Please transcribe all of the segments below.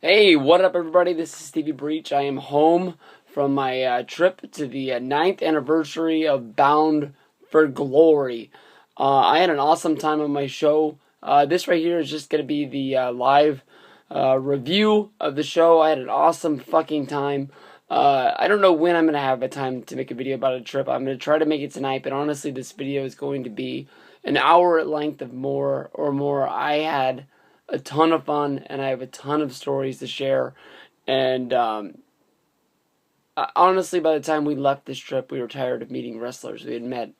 Hey, what up, everybody? This is Stevie Breach. I am home from my trip to the ninth anniversary of Bound for Glory. I had an awesome time on my show. This right here is just going to be the live review of the show. I had an awesome fucking time. I don't know when I'm going to have a time to make a video about a trip. I'm going to try to make it tonight, but honestly, this video is going to be an hour at length of more. I had a ton of fun, and I have a ton of stories to share. And honestly, by the time we left this trip, we were tired of meeting wrestlers. We had met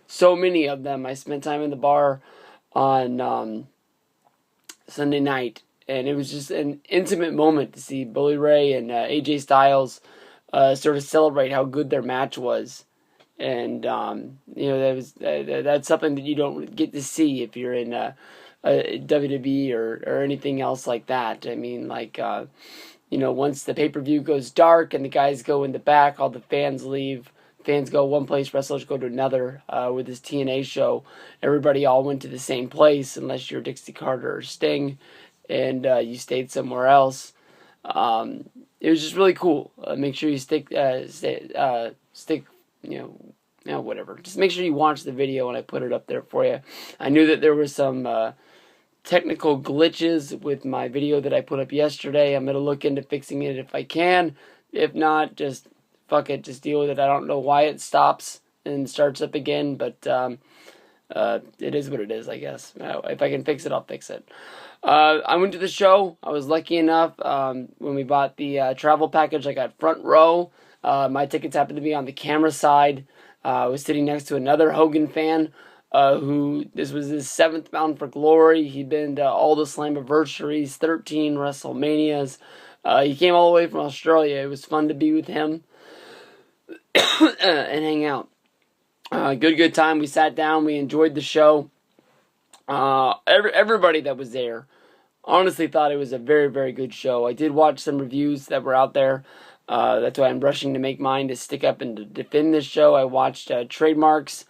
so many of them. I spent time in the bar on Sunday night, and it was just an intimate moment to see Bully Ray and AJ Styles sort of celebrate how good their match was. And that's something that you don't get to see if you're in WWE or anything else like that. I mean, once the pay-per-view goes dark and the guys go in the back, all the fans leave. Fans go one place, wrestlers go to another. With this TNA show, everybody all went to the same place unless you're Dixie Carter or Sting, and you stayed somewhere else. It was just really cool. Make sure you stick, whatever. Just make sure you watch the video when I put it up there for you. I knew that there was some technical glitches with my video that I put up yesterday. I'm going to look into fixing it if I can. If not, just fuck it. Just deal with it. I don't know why it stops and starts up again, but it is what it is, I guess. If I can fix it, I'll fix it. I went to the show. I was lucky enough when we bought the travel package, I got front row. My tickets happened to be on the camera side. I was sitting next to another Hogan fan who, this was his 7th Bound for Glory. He'd been to all the Slammiversaries, 13 WrestleManias. He came all the way from Australia. It was fun to be with him and hang out. Good time. We sat down. We enjoyed the show. Everybody that was there honestly thought it was a very, very good show. I did watch some reviews that were out there. That's why I'm rushing to make mine to stick up and to defend this show. I watched Trademark's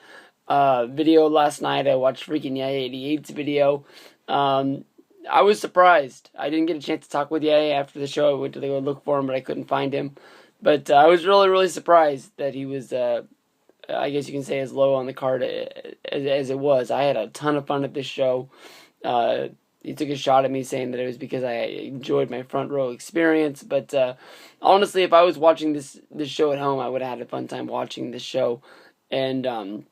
video last night. I watched freaking Yaya 88's video. I was surprised. I didn't get a chance to talk with Yaya after the show. I went to go look for him, but I couldn't find him. But I was really, really surprised that he was, I guess you can say, as low on the card as it was. I had a ton of fun at this show. He took a shot at me saying that it was because I enjoyed my front row experience. But honestly, if I was watching this show at home, I would have had a fun time watching this show. And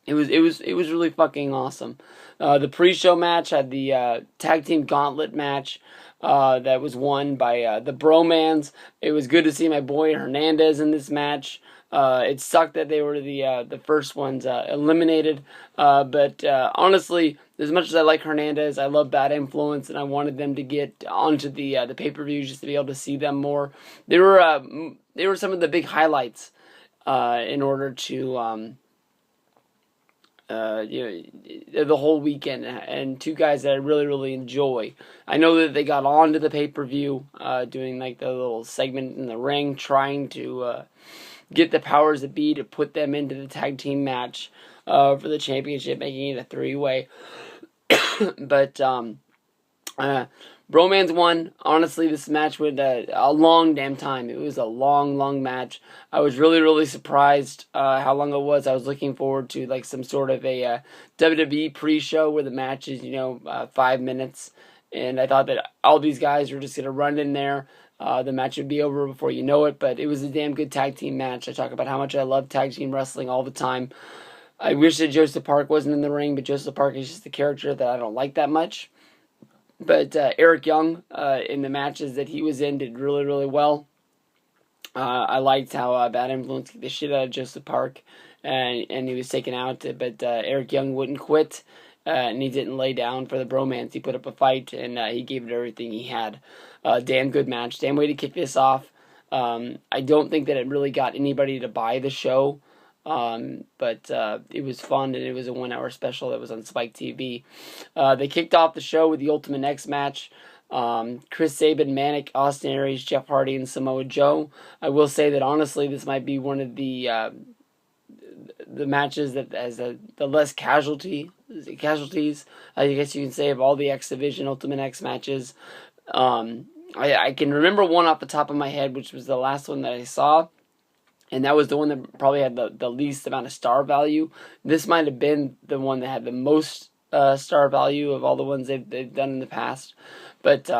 it was really fucking awesome. The pre-show match had the tag team gauntlet match that was won by the Bromans. It was good to see my boy Hernandez in this match. It sucked that they were the first ones eliminated. But honestly, as much as I like Hernandez, I love Bad Influence, and I wanted them to get onto the pay-per-view just to be able to see them more. They were some of the big highlights in order to the whole weekend, and two guys that I really, really enjoy. I know that they got onto the pay-per-view doing like the little segment in the ring, trying to get the powers that be to put them into the tag team match for the championship, making it a 3-way. But Bromans won. Honestly, this match went a long damn time. It was a long, long match. I was really, really surprised how long it was. I was looking forward to like some sort of a WWE pre-show where the match is, 5 minutes. And I thought that all these guys were just going to run in there. The match would be over before you know it, but it was a damn good tag team match. I talk about how much I love tag team wrestling all the time. I wish that Joseph Park wasn't in the ring, but Joseph Park is just a character that I don't like that much. But Eric Young, in the matches that he was in, did really, really well. I liked how Bad Influence kicked the shit out of Joseph Park, and he was taken out, but Eric Young wouldn't quit. And he didn't lay down for the Bromans. He put up a fight, and he gave it everything he had. Damn good match. Damn way to kick this off. I don't think that it really got anybody to buy the show. But it was fun, and it was a 1-hour special that was on Spike TV. They kicked off the show with the Ultimate X match. Chris Sabin, Manic, Austin Aries, Jeff Hardy, and Samoa Joe. I will say that honestly, this might be one of the matches that has the less casualties, I guess you can say, of all the X Division Ultimate X matches. I can remember one off the top of my head, which was the last one that I saw, and that was the one that probably had the least amount of star value. This might have been the one that had the most star value of all the ones they've done in the past. But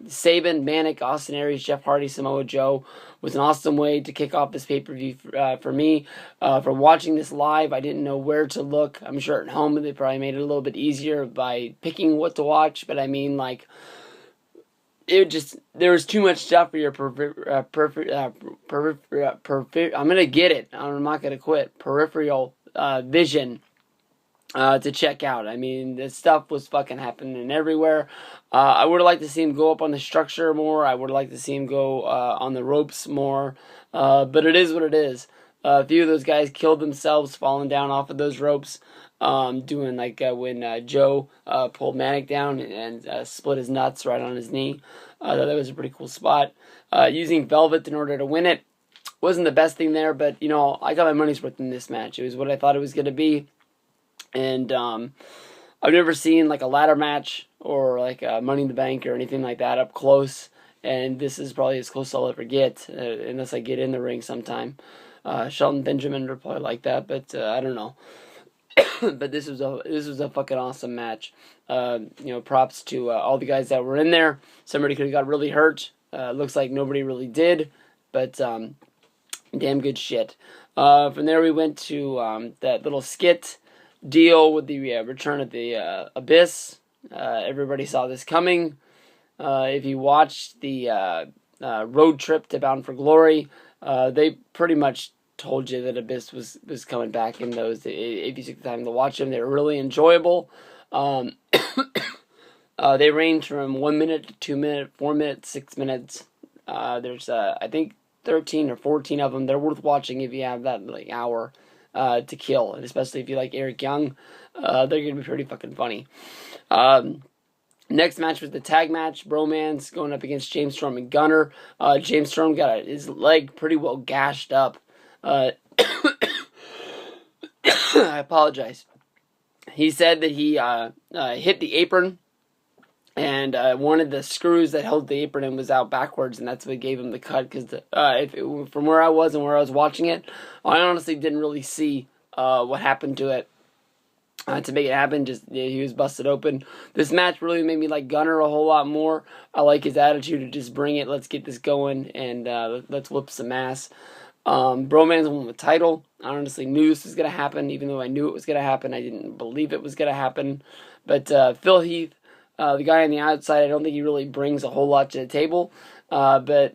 Sabin, Manic, Austin Aries, Jeff Hardy, Samoa Joe was an awesome way to kick off this pay-per-view for me. For watching this live, I didn't know where to look. I'm sure at home they probably made it a little bit easier by picking what to watch, but I mean, like, there was too much stuff for your I'm gonna get it. I'm not gonna quit. Peripheral vision to check out. I mean, this stuff was fucking happening everywhere. I would have liked to see him go up on the structure more. I would have liked to see him go on the ropes more. But it is what it is. A few of those guys killed themselves falling down off of those ropes. Doing like when Joe pulled Manic down and split his nuts right on his knee. That was a pretty cool spot. Using Velvet in order to win it wasn't the best thing there, but, you know, I got my money's worth in this match. It was what I thought it was going to be. And I've never seen like a ladder match or like a Money in the Bank or anything like that up close. And this is probably as close as I'll ever get, unless I get in the ring sometime. Shelton Benjamin would probably like that, but I don't know. But this was a fucking awesome match. You know, props to all the guys that were in there. Somebody could have got really hurt. Looks like nobody really did, but damn good shit. From there we went to that little skit deal with the return of the Abyss. Everybody saw this coming. If you watched the road trip to Bound for Glory, they pretty much told you that Abyss was coming back in those. If you took the time to watch them, they were really enjoyable. They range from 1 minute to 2 minutes, 4 minutes, 6 minutes. There's I think 13 or 14 of them. They're worth watching if you have that like hour to kill, and especially if you like Eric Young, they're gonna be pretty fucking funny. Next match was the tag match, Bromance going up against James Storm and Gunner. James Storm got his leg pretty well gashed up. I apologize. He said that he hit the apron, and one of the screws that held the apron in was out backwards, and that's what gave him the cut. Because from where I was and where I was watching it, I honestly didn't really see what happened to it. To make it happen, he was busted open. This match really made me like Gunner a whole lot more. I like his attitude to just bring it, let's get this going, and let's whoop some ass. Bromance won the title. I honestly knew this was going to happen, even though I knew it was going to happen. I didn't believe it was going to happen. But Phil Heath, the guy on the outside, I don't think he really brings a whole lot to the table. But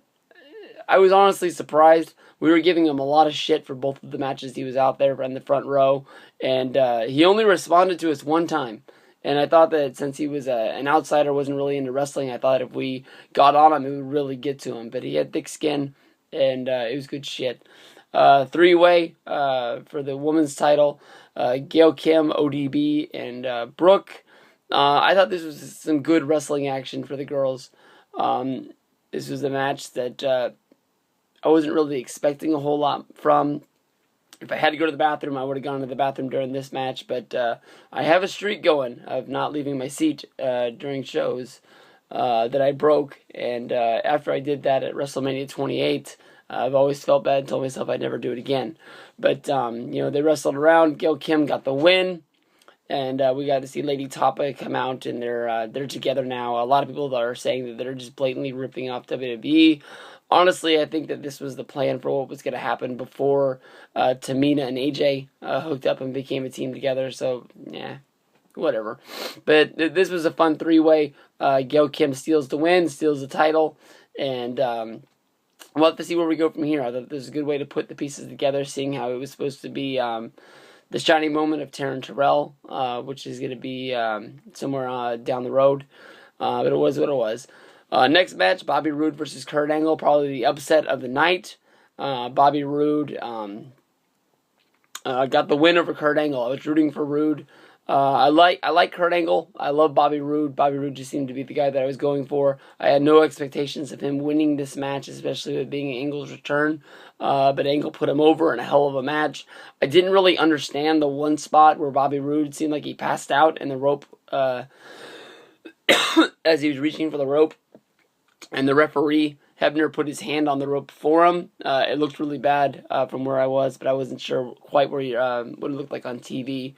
I was honestly surprised. We were giving him a lot of shit for both of the matches he was out there in the front row. And he only responded to us one time. And I thought that since he was an outsider, wasn't really into wrestling, I thought if we got on him, it would really get to him. But he had thick skin, and it was good shit. Three-way for the women's title. Gail Kim, ODB, and Brooke. I thought this was some good wrestling action for the girls. This was a match that I wasn't really expecting a whole lot from. If I had to go to the bathroom, I would have gone to the bathroom during this match. But I have a streak going of not leaving my seat during shows that I broke. And after I did that at WrestleMania 28, I've always felt bad and told myself I'd never do it again. But, they wrestled around. Gail Kim got the win. And we got to see Lady Tapa come out, and they're together now. A lot of people are saying that they're just blatantly ripping off WWE. Honestly, I think that this was the plan for what was going to happen before Tamina and AJ hooked up and became a team together. So, yeah, whatever. But this was a fun three-way. Gail Kim steals the win, steals the title, and we'll have to see where we go from here. I thought this was a good way to put the pieces together, seeing how it was supposed to be the shining moment of Taryn Terrell, which is going to be somewhere down the road. But it was what it was. Next match, Bobby Roode versus Kurt Angle, probably the upset of the night. Bobby Roode got the win over Kurt Angle. I was rooting for Roode. I like Kurt Angle. I love Bobby Roode. Bobby Roode just seemed to be the guy that I was going for. I had no expectations of him winning this match, especially with being Angle's return. But Angle put him over in a hell of a match. I didn't really understand the one spot where Bobby Roode seemed like he passed out and the rope, as he was reaching for the rope, and the referee, Hebner, put his hand on the rope for him. It looked really bad from where I was, but I wasn't sure quite what it looked like on TV.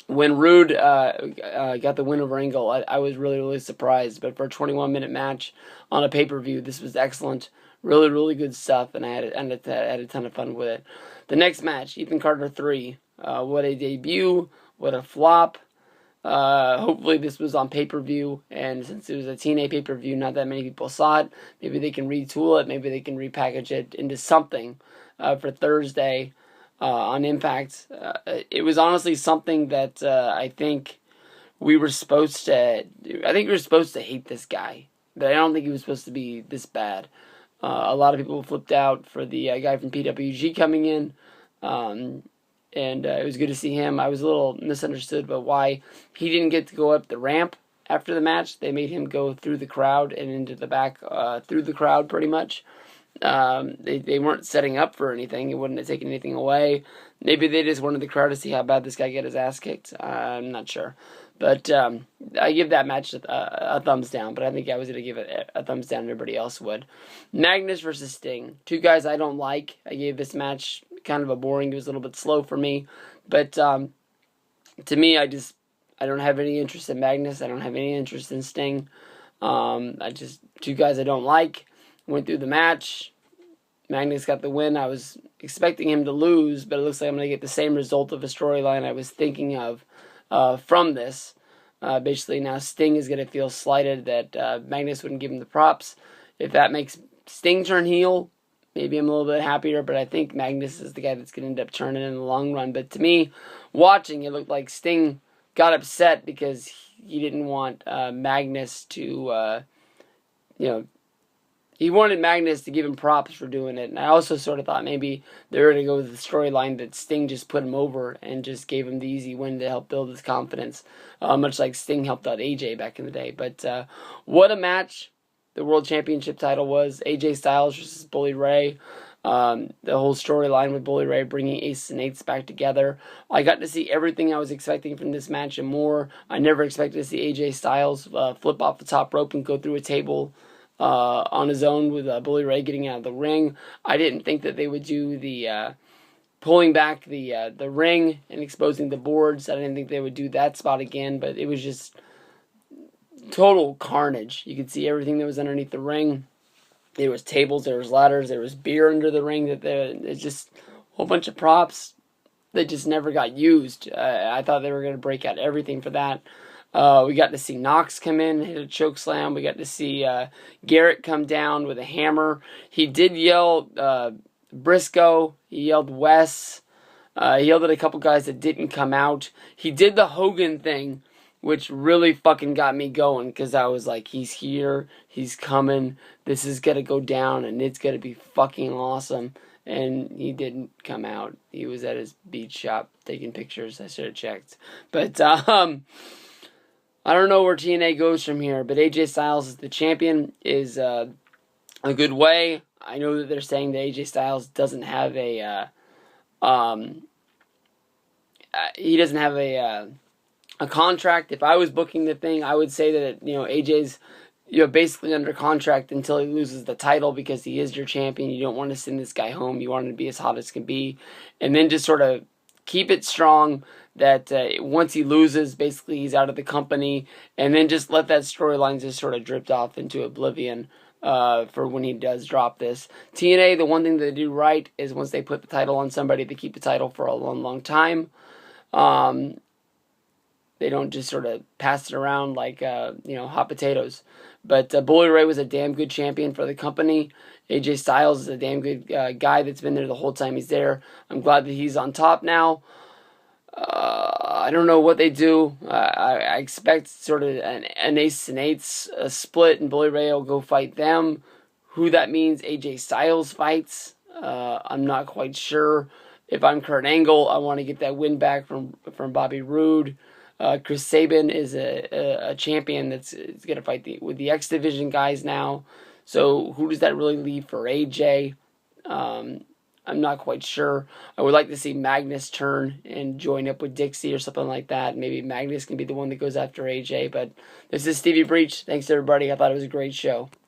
When Roode got the win over Angle, I was really, really surprised. But for a 21-minute match on a pay-per-view, this was excellent. Really, really good stuff, and I had a ton of fun with it. The next match, Ethan Carter 3. What a debut. What a flop. Hopefully this was on pay-per-view, and since it was a TNA pay-per-view, not that many people saw it. Maybe they can retool it. Maybe they can repackage it into something for Thursday. On Impact. It was honestly something that I think we were supposed to. I think we were supposed to hate this guy, but I don't think he was supposed to be this bad. A lot of people flipped out for the guy from PWG coming in, and it was good to see him. I was a little misunderstood about why he didn't get to go up the ramp after the match. They made him go through the crowd and into the back through the crowd pretty much. They weren't setting up for anything. It wouldn't have taken anything away. Maybe they just wanted the crowd to see how bad this guy get his ass kicked. I'm not sure. But I give that match a thumbs down, but I think I was going to give it a thumbs down. Everybody else would. Magnus versus Sting. Two guys I don't like. I gave this match kind of a boring. It was a little bit slow for me. But to me, I don't have any interest in Magnus. I don't have any interest in Sting. Two guys I don't like. Went through the match. Magnus got the win. I was expecting him to lose, but it looks like I'm going to get the same result of a storyline I was thinking of from this. Basically, now Sting is going to feel slighted that Magnus wouldn't give him the props. If that makes Sting turn heel, maybe I'm a little bit happier, but I think Magnus is the guy that's going to end up turning in the long run. But to me, watching, it looked like Sting got upset because he didn't want Magnus to, he wanted Magnus to give him props for doing it. And I also sort of thought maybe they were going to go with the storyline that Sting just put him over and just gave him the easy win to help build his confidence, much like Sting helped out AJ back in the day. But what a match the World Championship title was. AJ Styles versus Bully Ray. The whole storyline with Bully Ray bringing Aces and Eights back together. I got to see everything I was expecting from this match and more. I never expected to see AJ Styles flip off the top rope and go through a table on his own with Bully Ray getting out of the ring. I didn't think that they would do the pulling back the ring and exposing the boards. I didn't think they would do that spot again, but it was just total carnage. You could see everything that was underneath the ring. There was tables, there was ladders, there was beer under the ring. It's just a whole bunch of props that just never got used. I thought they were going to break out everything for that. We got to see Knox come in, hit a choke slam. We got to see Garrett come down with a hammer. He did yell Briscoe. He yelled Wes. He yelled at a couple guys that didn't come out. He did the Hogan thing, which really fucking got me going, because I was like, he's here, he's coming, this is going to go down, and it's going to be fucking awesome. And he didn't come out. He was at his beach shop taking pictures. I should have checked. But, I don't know where TNA goes from here, but AJ Styles is the champion is a good way. I know that they're saying that AJ Styles doesn't have he doesn't have a contract. If I was booking the thing, I would say that AJ's basically under contract until he loses the title, because he is your champion. You don't want to send this guy home. You want him to be as hot as can be, and then just sort of keep it strong that once he loses, basically he's out of the company, and then just let that storyline just sort of drift off into oblivion for when he does drop this. TNA, the one thing that they do right is once they put the title on somebody, they keep the title for a long, long time. They don't just sort of pass it around like hot potatoes. But Bully Ray was a damn good champion for the company. AJ Styles is a damn good guy that's been there the whole time he's there. I'm glad that he's on top now. I don't know what they do. I expect sort of an Aces and Eights split, and Bully Ray will go fight them. Who that means AJ Styles fights, I'm not quite sure. If I'm Kurt Angle, I want to get that win back from Bobby Roode. Chris Sabin is a champion that's going to fight with the X Division guys now. So who does that really leave for AJ? I'm not quite sure. I would like to see Magnus turn and join up with Dixie or something like that. Maybe Magnus can be the one that goes after AJ. But this is Stevie Breach. Thanks, everybody. I thought it was a great show.